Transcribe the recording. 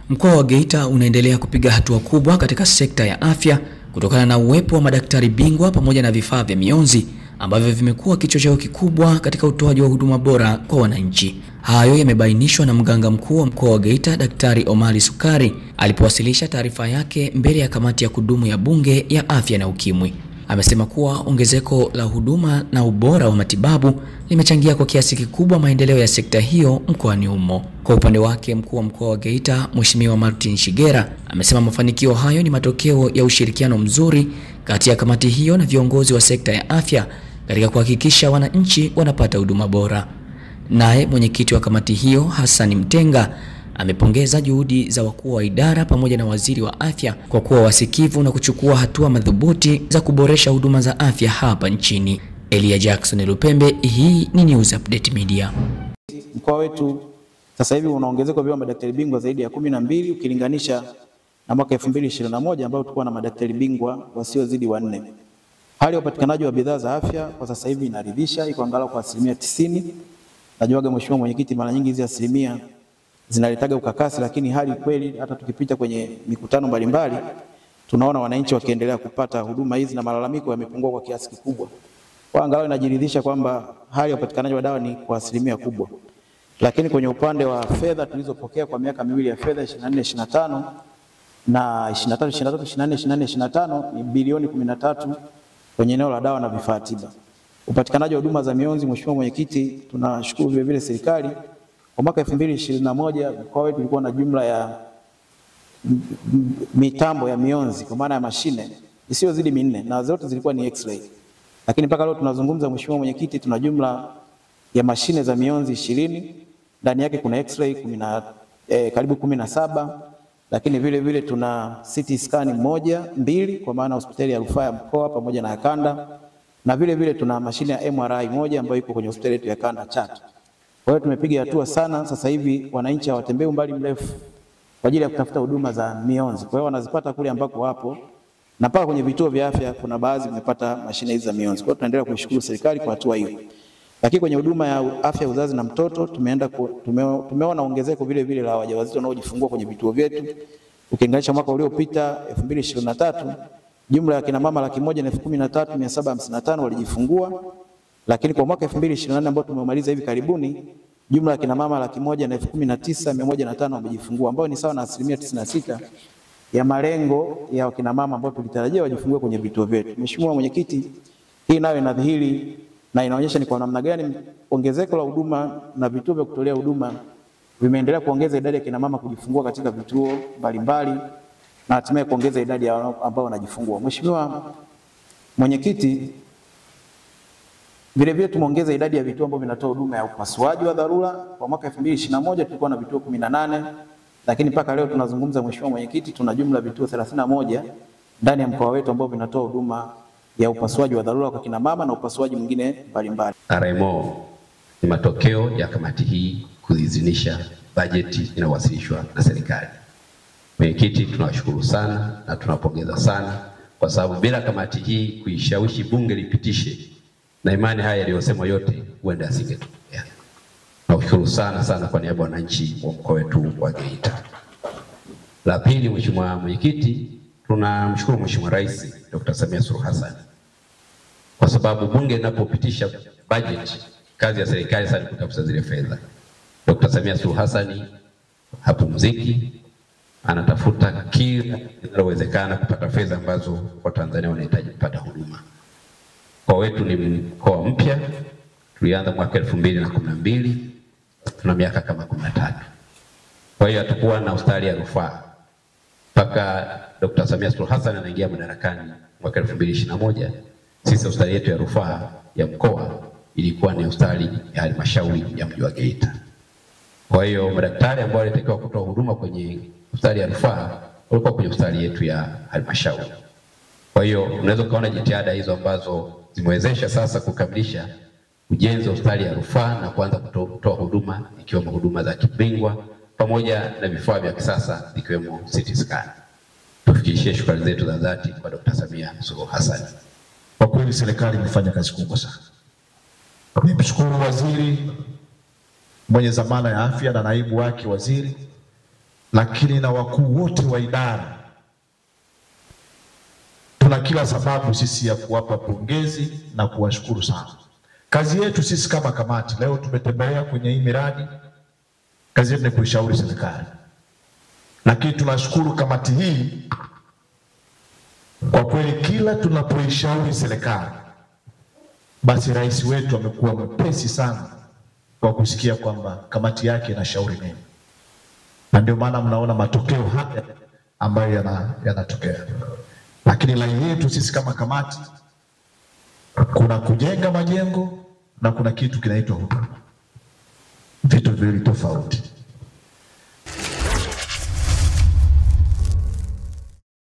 Mkoa wa Geita unaendelea kupiga hatua kubwa katika sekta ya afya kutokana na uwepo wa madaktari bingwa pamoja na vifaa vya mionzi ambavyo vimekuwa kichocheo kikubwa katika utoaji wa huduma bora kwa wananchi. Hayo yamebainishwa na mganga mkuu wa mkoa wa Geita, Daktari Omari Sukari, alipowasilisha taarifa yake mbele ya kamati ya kudumu ya Bunge ya Afya na Ukimwi. Amesema kuwa ongezeko la huduma na ubora wa matibabu limechangia kwa kiasi kikubwa maendeleo ya sekta hiyo mkoani humo. Kwa upande wake, mkuu wa mkoa wa Geita, Mheshimiwa Martin Shigera, amesema mafanikio hayo ni matokeo ya ushirikiano mzuri kati ya kamati hiyo na viongozi wa sekta ya afya katika kuhakikisha wananchi wanapata huduma bora. Naye mwenyekiti wa kamati hiyo, Hassan Mtenga, amepongeza juhudi za wakuu wa idara pamoja na waziri wa afya kwa kuwa wasikivu na kuchukua hatua madhubuti za kuboresha huduma za afya hapa nchini. Elia Jackson Lupembe, hii ni News Update Media. Mkoa wetu sasa hivi unaongezeka kwa madaktari bingwa zaidi ya 12 ukilinganisha na mwaka 2021 ambao tulikuwa na madaktari bingwa wasiozidi 4. Hali ya upatikanaji wa bidhaa za afya kwa sasa hivi inaridhisha, iko angalau kwa 90%. Najuaga Mheshimiwa Mwenyekiti, mara nyingi hizi asilimia zinaletaga ukakasi, lakini hali kweli hata tukipita kwenye mikutano mbalimbali tunaona wananchi wakiendelea kupata huduma hizi na malalamiko yamepungua kwa kiasi kikubwa. Kwa angalau inajiridhisha kwamba hali ya upatikanaji wa dawa ni kwa asilimia kubwa. Lakini kwenye upande wa fedha tulizopokea kwa miaka miwili ya fedha 24-25 na 23-24-25 ni bilioni 13 kwenye eneo la dawa na vifaa tiba. Upatikanaji wa huduma za mionzi, Mheshimiwa Mwenyekiti, tunashukuru vile vile serikali. Kwa mwaka 2021 mkoa wetu ulikuwa na jumla ya mitambo ya mionzi kwa maana ya mashine isiyozidi 4 na zote zilikuwa ni X-ray. Lakini mpaka leo tunazungumza, Mheshimiwa Mwenyekiti, tuna jumla ya mashine za mionzi 20, ndani yake kuna X-ray karibu 17, lakini vile vile tuna CT scan 1-2 kwa maana hospitali ya rufaa ya mkoa pamoja na ya kanda, na vile vile tuna mashine ya MRI 1 ambayo iko kwenye hospitali yetu ya kanda Chato. Kwa hiyo tumepiga hatua sana. Sasa hivi wananchi hawatembei umbali mrefu kwa ajili ya kutafuta huduma za mionzi. Kwa hiyo wanazipata kule ambako wapo, na paka kwenye vituo vya afya kuna baadhi wamepata mashine hizi za mionzi. Kwa hiyo tunaendelea kuishukuru serikali kwa hatua hiyo. Lakini kwenye huduma ya afya ya uzazi na mtoto tumeona ongezeko vile vile la wajawazito wanaojifungua kwenye vituo vyetu. Ukiangalia mwaka uliopita 2023 jumla ya kina mama 113,755 walijifungua, lakini kwa mwaka 2024 ambao tumemaliza hivi karibuni jumla ya kina mama 119,105 wamejifungua, ambao ni sawa na 96% ya malengo ya kina mama ambao tulitarajia wajifungue kwenye vituo vyetu. Mheshimiwa Mwenyekiti, hii nayo inadhihiri na inaonyesha ni kwa namna gani ongezeko la huduma na vituo vya kutolea huduma vimeendelea kuongeza idadi ya kina mama kujifungua katika vituo mbalimbali na hatimaye kuongeza idadi ya ambao wanajifungua. Mheshimiwa Mwenyekiti, vile vile tumeongeza idadi ya vituo ambavyo vinatoa huduma ya upasuaji wa dharura. Kwa mwaka 2021 tulikuwa na vituo 18, lakini mpaka leo tunazungumza, Mheshimiwa Mwenyekiti, tuna jumla vituo 31 ndani ya mkoa wetu ambao vinatoa huduma ya upasuaji wa dharura kwa kina mama na upasuaji mwingine mbalimbali. RMO ni matokeo ya kamati hii kuidhinisha bajeti inayowasilishwa na serikali. Mwenyekiti, tunawashukuru sana na tunapongeza sana kwa sababu bila kamati hii kuishawishi bunge lipitishe, na imani haya yaliyosemwa yote huenda yasingetokea. Tunashukuru sana kwa niaba ya wananchi wa mkoa wetu wa Geita. La pili, Mheshimiwa Mwenyekiti, tunamshukuru Mheshimiwa Rais Dr. Samia Suluhu Hassan kwa sababu bunge linapopitisha budget, kazi ya serikali sana kutafuta zile fedha. Dr. Samia Suluhu Hassan hapumziki, anatafuta kila linalowezekana kupata fedha ambazo Watanzania wanahitaji kupata huduma. Mkoa wetu ni mkoa mpya, tulianza mwaka 2012, tuna miaka kama 13. Kwa hiyo hatakuwa na hospitali ya rufaa mpaka Dr. Samia Suluhu Hassan anaingia madarakani mwaka 2021. Sisi hospitali yetu ya rufaa ya mkoa ilikuwa ni hospitali ya halmashauri ya mji wa Geita. Kwa hiyo madaktari ambao walitakiwa kutoa huduma kwenye hospitali ya rufaa walikuwa kwenye hospitali yetu ya halmashauri. Kwa hiyo unaweza kuona jitihada hizo ambazo zimewezesha sasa kukamilisha ujenzi wa hospitali ya rufaa na kuanza kutoa huduma ikiwemo huduma za kibingwa pamoja na vifaa vya kisasa ikiwemo CT scan. Tufikishie shukrani zetu za dhati kwa Dr. Samia Suluhu Hassan. Kwa kweli serikali imefanya kazi kubwa sana. Nimshukuru waziri mwenye dhamana ya afya na naibu wake waziri lakini na wakuu wote wa idara. Tuna kila sababu sisi ya kuwapa pongezi na kuwashukuru sana. Kazi yetu sisi kama kamati, leo tumetembelea kwenye hii miradi, kazi yetu ni kuishauri serikali. Lakini tunashukuru kamati hii, kwa kweli kila tunapoishauri serikali, basi rais wetu amekuwa mwepesi sana kwa kusikia kwamba kamati yake inashauri nini. Na ndio maana mnaona matokeo haya ambayo yanatokea. Lakini rai yetu sisi kama kamati, kuna kujenga majengo na kuna kitu kinaitwa huduma. Vitu viwili tofauti.